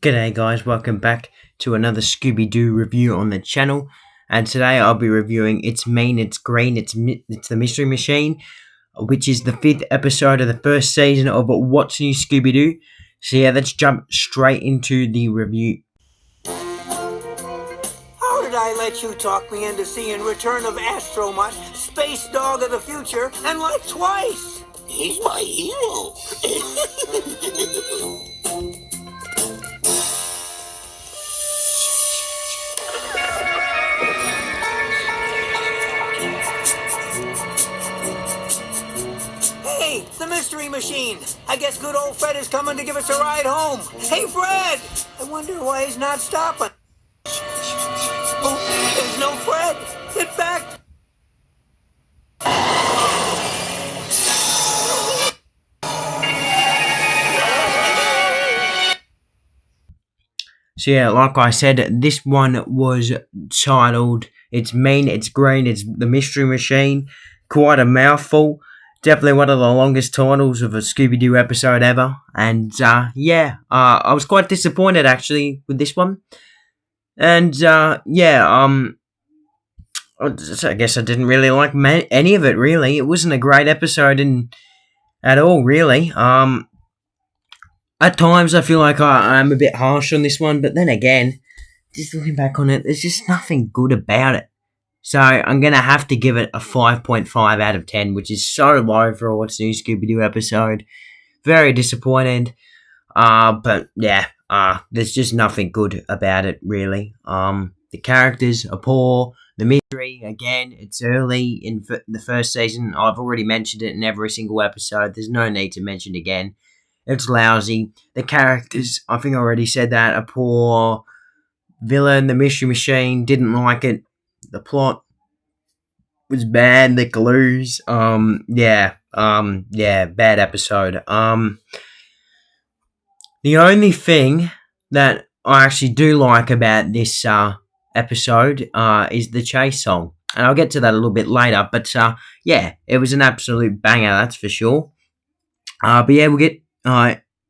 G'day guys, welcome back to another Scooby-Doo review on the channel, and today I'll be reviewing It's Mean, It's Green, It's the Mystery Machine, which is the 5th episode of the first season of What's New Scooby-Doo. So yeah, let's jump straight into the review. How did I let you talk me into seeing Return of Astromut, Space Dog of the Future, and like twice? He's my hero. Hey, the Mystery Machine. I guess good old Fred is coming to give us a ride home. Hey, Fred! I wonder why he's not stopping. Oh, there's no Fred. Get back. So yeah, like I said, this one was titled It's Mean, It's Green, It's the Mystery Machine. Quite a mouthful. Definitely one of the longest titles of a Scooby-Doo episode ever. And I was quite disappointed actually with this one. And I guess I didn't really like any of it really. It wasn't a great episode at all really. At times I feel like I'm a bit harsh on this one, but then again, just looking back on it, there's just nothing good about it. So I'm going to have to give it a 5.5 out of 10, which is so low for a What's New Scooby-Doo episode. Very disappointed. But yeah, there's just nothing good about it, really. The characters are poor. The mystery, again, it's early in the first season. I've already mentioned it in every single episode. There's no need to mention it again. It's lousy. The characters, I think I already said that, are poor. Villain, the Mystery Machine, didn't like it. The plot was bad. The clues, bad episode. The only thing that I actually do like about this episode is the chase song, and I'll get to that a little bit later. But it was an absolute banger, that's for sure. But yeah, we'll get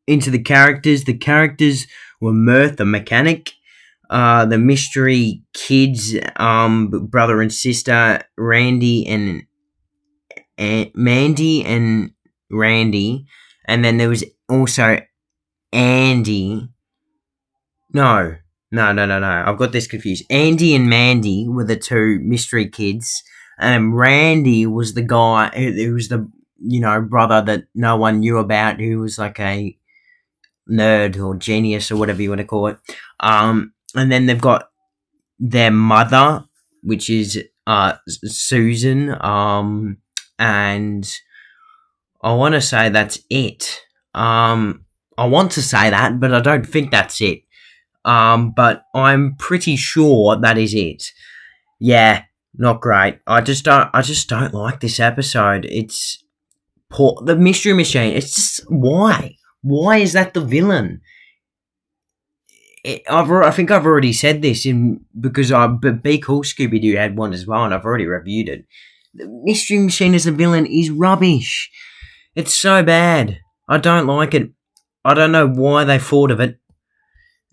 into the characters. The characters were Mirth, the mechanic. The mystery kids, brother and sister, Mandy and Randy, and then there was also Andy. No. I've got this confused. Andy and Mandy were the two mystery kids, and Randy was the guy who was the brother that no one knew about, who was like a nerd or genius or whatever you want to call it. And then they've got their mother, which is Susan, and I want to say that's it. I want to say that, but I don't think that's it. But I'm pretty sure that is it. Yeah, not great. I just don't like this episode. It's poor. The Mystery Machine. It's just why? Why is that the villain? I think I've already said this because Be Cool Scooby-Doo had one as well, and I've already reviewed it. The Mystery Machine as a villain is rubbish. It's so bad. I don't like it. I don't know why they thought of it,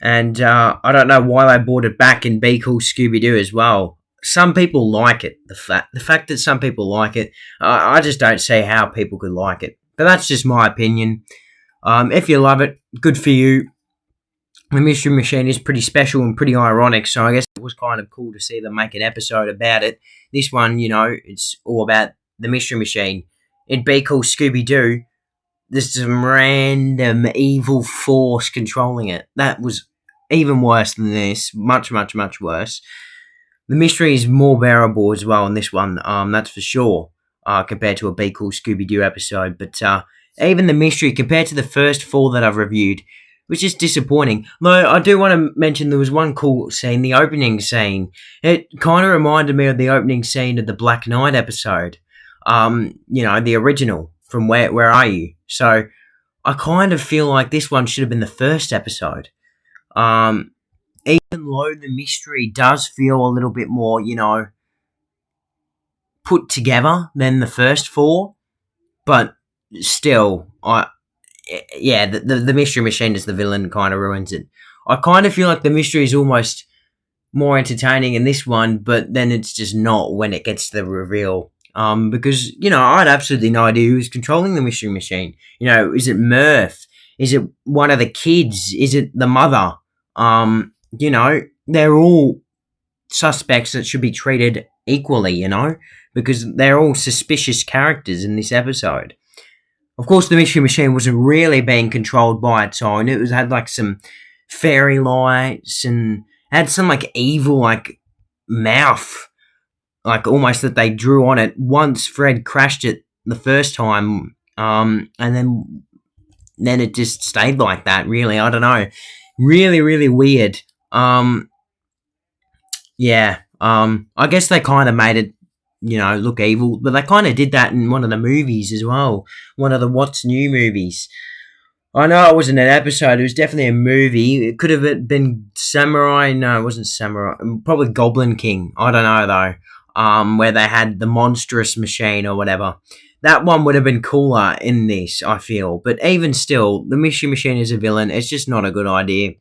and I don't know why they brought it back in Be Cool Scooby-Doo as well. Some people like it. The fact that some people like it, I just don't see how people could like it. But that's just my opinion. If you love it, good for you. The Mystery Machine is pretty special and pretty ironic, so I guess it was kind of cool to see them make an episode about it. This one, it's all about the Mystery Machine. In Be Cool Scooby-Doo, there's some random evil force controlling it. That was even worse than this. Much, much, much worse. The mystery is more bearable as well in this one, that's for sure, compared to a Be Cool Scooby-Doo episode. But even the mystery, compared to the first 4 that I've reviewed, which is disappointing. Though I do want to mention there was one cool scene, the opening scene. It kind of reminded me of the opening scene of the Black Knight episode. The original from Where Are You? So I kind of feel like this one should have been the first episode. Even though the mystery does feel a little bit more, put together than the first 4, but still, the Mystery Machine as the villain kind of ruins it. I kind of feel like the mystery is almost more entertaining in this one, but then it's just not when it gets to the reveal. Because, I had absolutely no idea who was controlling the mystery machine. Is it Murph? Is it one of the kids? Is it the mother? They're all suspects that should be treated equally, because they're all suspicious characters in this episode. Of course, the mystery machine wasn't really being controlled by its own. It had like some fairy lights and had some like evil like mouth, like almost that they drew on it once Fred crashed it the first time, and then it just stayed like that. Really, I don't know, really, really weird. I guess they kind of made it, look evil, but they kind of did that in one of the movies as well, one of the What's New movies. I know it wasn't an episode, it was definitely a movie. It could have been Samurai. No, it wasn't Samurai. Probably Goblin King. I don't know, though. Where they had the monstrous machine or whatever. That one would have been cooler in this, I feel. But even still, the mystery machine is a villain. It's just not a good idea.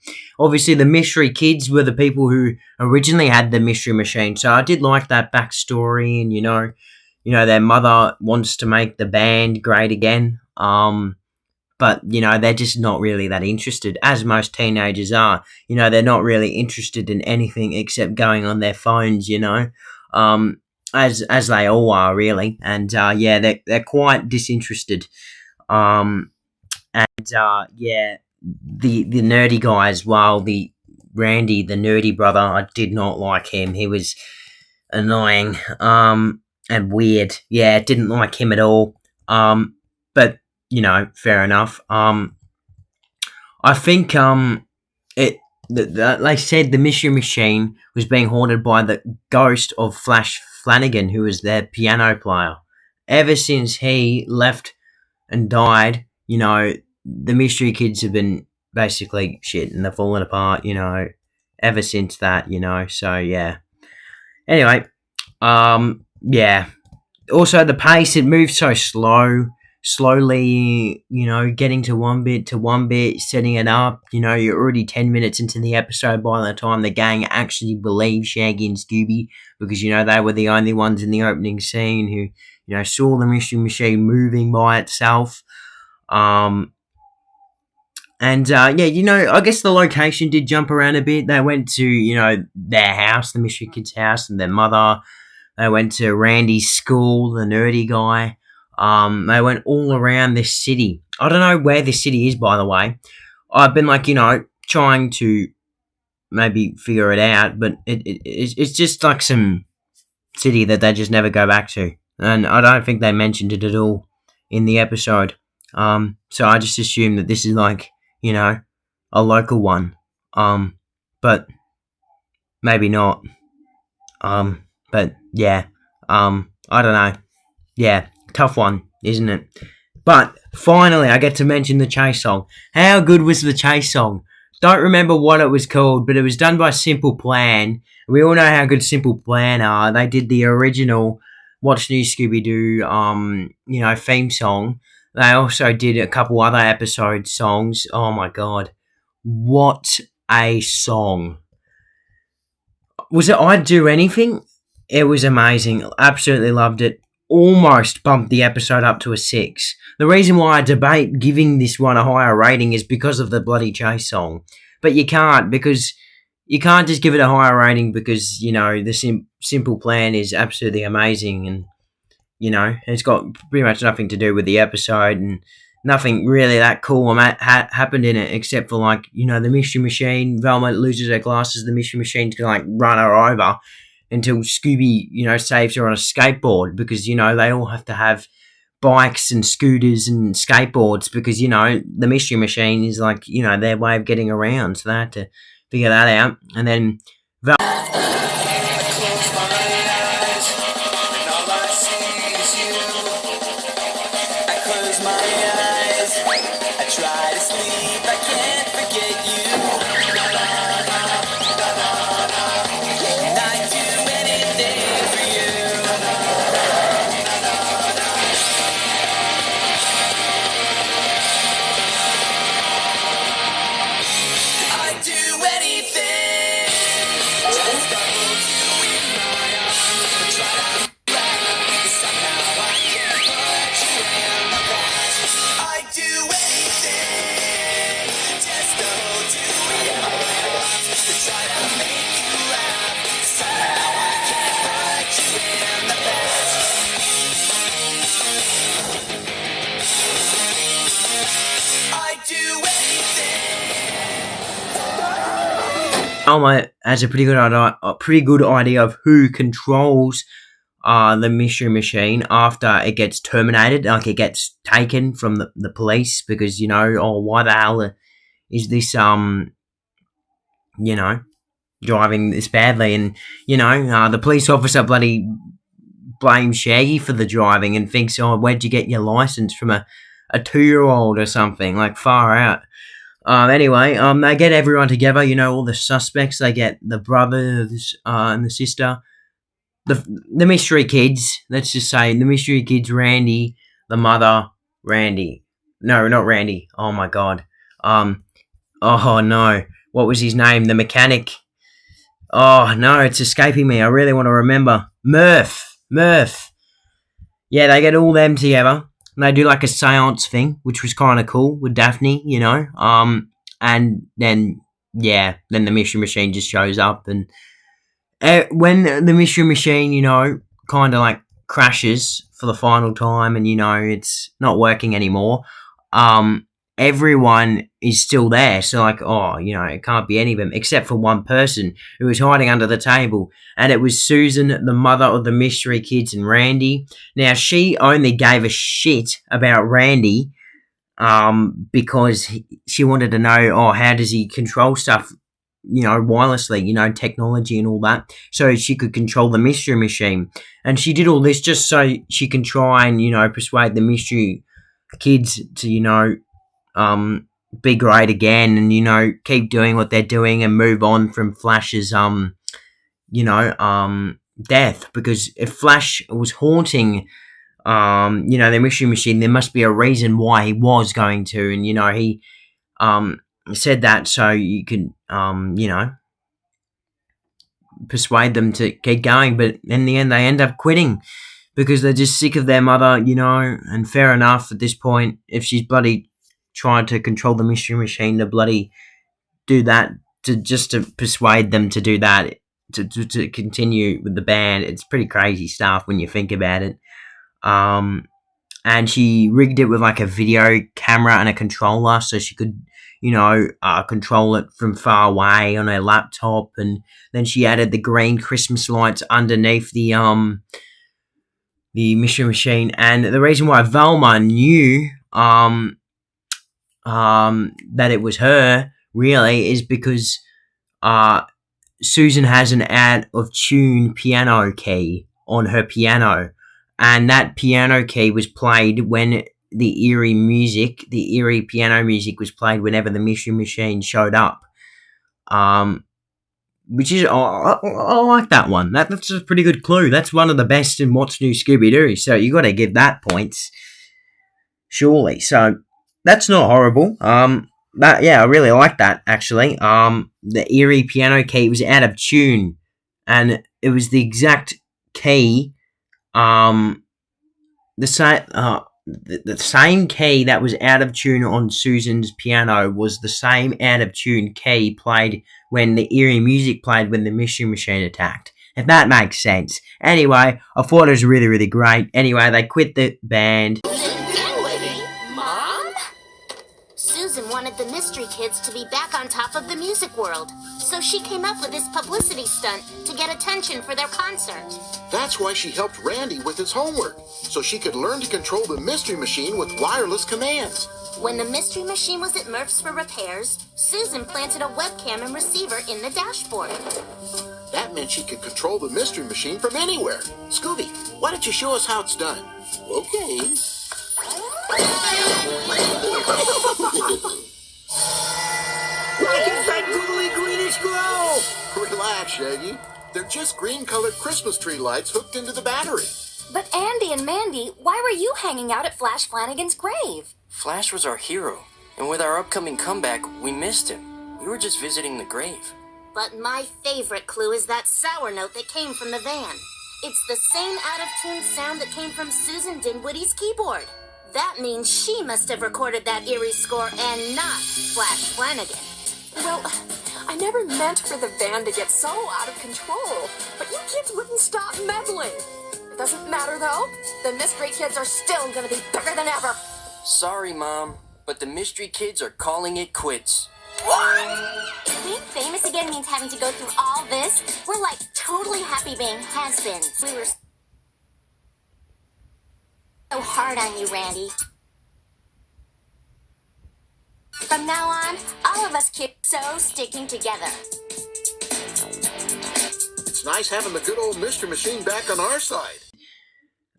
Obviously, the mystery kids were the people who originally had the mystery machine. So I did like that backstory. And, their mother wants to make the band great again. But, they're just not really that interested, as most teenagers are. They're not really interested in anything except going on their phones, as they all are, really. And, they're quite disinterested. The nerdy guy as well, the Randy, the nerdy brother, I did not like him. He was annoying, and weird. Yeah, didn't like him at all. But, fair enough. I think they said the mystery machine was being haunted by the ghost of Flannigan, who was their piano player. Ever since he left and died, the mystery kids have been basically shit and they're falling apart, ever since that, so yeah. Anyway, also the pace, it moves so slowly, getting to one bit, setting it up. You're already 10 minutes into the episode by the time the gang actually believe Shaggy and Scooby, because, they were the only ones in the opening scene who, saw the mystery machine moving by itself. I guess the location did jump around a bit. They went to, their house, the mystery kid's house, and their mother. They went to Randy's school, the nerdy guy. They went all around this city. I don't know where this city is, by the way. I've been trying to maybe figure it out, but it's just like some city that they just never go back to. And I don't think they mentioned it at all in the episode. So I just assume that this is a local one. But maybe not. But yeah. I don't know. Yeah. Tough one, isn't it? But finally, I get to mention the chase song. How good was the chase song? Don't remember what it was called, but it was done by Simple Plan. We all know how good Simple Plan are. They did the original What's New Scooby-Doo, theme song. They also did a couple other episode songs. Oh my god. What a song. Was it I'd Do Anything? It was amazing. Absolutely loved it. Almost bumped the episode up to a 6. The reason why I debate giving this one a higher rating is because of the bloody chase song. But you can't, because you can't just give it a higher rating because, the Simple Plan is absolutely amazing and, it's got pretty much nothing to do with the episode and nothing really that cool happened in it except for, the mystery machine. Velma loses her glasses, the mystery machine's going to, run her over until Scooby, saves her on a skateboard because, they all have to have bikes and scooters and skateboards because, the mystery machine is their way of getting around. So they had to figure that out. And then do Velma has a pretty good idea of who controls the mystery machine after it gets terminated, like it gets taken from the police, because, why the hell is this, driving this badly, and, the police officer bloody blames Shaggy for the driving and thinks, oh, where'd you get your license from a 2-year-old or something, like far out. Anyway, they get everyone together, all the suspects. They get the brothers and the sister, the mystery kids. Let's just say the mystery kids: Randy, the mother, Randy. No, not Randy. Oh my god. Oh no, what was his name? The mechanic. Oh no, it's escaping me. I really want to remember. Murph. Yeah, they get all them together. And they do like a seance thing, which was kind of cool with Daphne, and then the mystery machine just shows up, and when the mystery machine, kind of like crashes for the final time, and it's not working anymore, everyone is still there. So like, it can't be any of them except for one person who was hiding under the table, and it was Susan, the mother of the mystery kids, and Randy. Now, she only gave a shit about Randy because she wanted to know, how does he control stuff, wirelessly, technology and all that, so she could control the mystery machine. And she did all this just so she can try and, persuade the mystery kids to, be great again, and keep doing what they're doing and move on from Flash's death. Because if Flash was haunting the mystery machine, there must be a reason why he was going to, and he said that so you could persuade them to keep going. But in the end, they end up quitting because they're just sick of their mother, and fair enough at this point. If she's bloody tried to control the mystery machine to bloody do that, to persuade them to do that, to continue with the band, it's pretty crazy stuff when you think about it. And she rigged it with like a video camera and a controller so she could, control it from far away on her laptop. And then she added the green Christmas lights underneath the mystery machine. And the reason why Velma knew that it was her, really, is because Susan has an out of tune piano key on her piano, and that piano key was played when the eerie piano music was played whenever the mystery machine showed up. Which is, I like that one. That's a pretty good clue. That's one of the best in What's New Scooby-Doo, so you got to give that points, surely. So that's not horrible. I really like that, actually. The eerie piano key was out of tune, and it was the exact key, the same key that was out of tune on Susan's piano was the same out of tune key played when the eerie music played when the mystery machine attacked. If that makes sense. Anyway, I thought it was really, really great. Anyway, they quit the band. Susan wanted the mystery kids to be back on top of the music world, so she came up with this publicity stunt to get attention for their concert. That's why she helped Randy with his homework, so she could learn to control the mystery machine with wireless commands. When the mystery machine was at Murph's for repairs, Susan planted a webcam and receiver in the dashboard. That meant she could control the mystery machine from anywhere. Scooby, why don't you show us how it's done? Okay. What is that googly greenish glow? Relax, Shaggy. They're just green-colored Christmas tree lights hooked into the battery. But Andy and Mandy, why were you hanging out at Flash Flannigan's grave? Flash was our hero, and with our upcoming comeback, we missed him. We were just visiting the grave. But my favorite clue is that sour note that came from the van. It's the same out-of-tune sound that came from Susan Dinwiddie's keyboard. That means she must have recorded that eerie score and not Flash Flannigan. Well, I never meant for the van to get so out of control, but you kids wouldn't stop meddling. It doesn't matter, though. The mystery kids are still gonna be bigger than ever. Sorry, Mom, but the mystery kids are calling it quits. If being famous again means having to go through all this, we're like totally happy being has-beens. We were so hard on you, Randy. From now on, all of us kids so sticking together. It's nice having the good old Mystery Machine back on our side.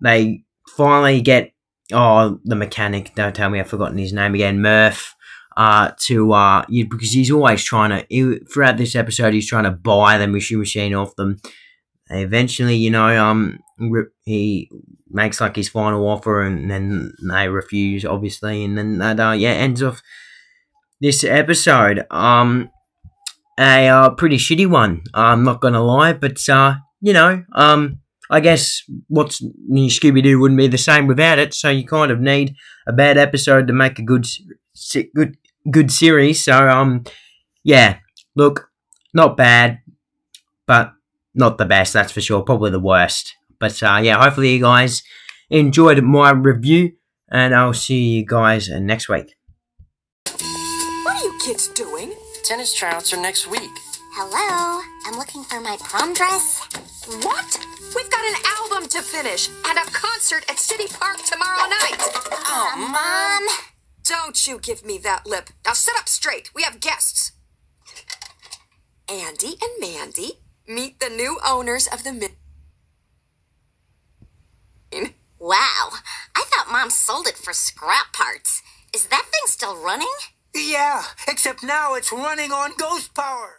They finally get the mechanic. Don't tell me I've forgotten his name again. Murph. Because he's always trying to. Throughout this episode, he's trying to buy the Mystery Machine off them. Eventually, he makes like his final offer, and then they refuse, obviously, and then that ends off this episode. A pretty shitty one. I'm not gonna lie, but I guess what's Scooby-Doo wouldn't be the same without it. So you kind of need a bad episode to make a good series. So look, not bad, but not the best, that's for sure. Probably the worst. But hopefully you guys enjoyed my review, and I'll see you guys next week. What are you kids doing? Tennis tryouts are next week. Hello, I'm looking for my prom dress. What? We've got an album to finish and a concert at City Park tomorrow night. Oh, Mom. Don't you give me that lip. Now sit up straight. We have guests. Andy and Mandy, meet the new owners of the Wow, I thought Mom sold it for scrap parts. Is that thing still running? Yeah, except now it's running on ghost power.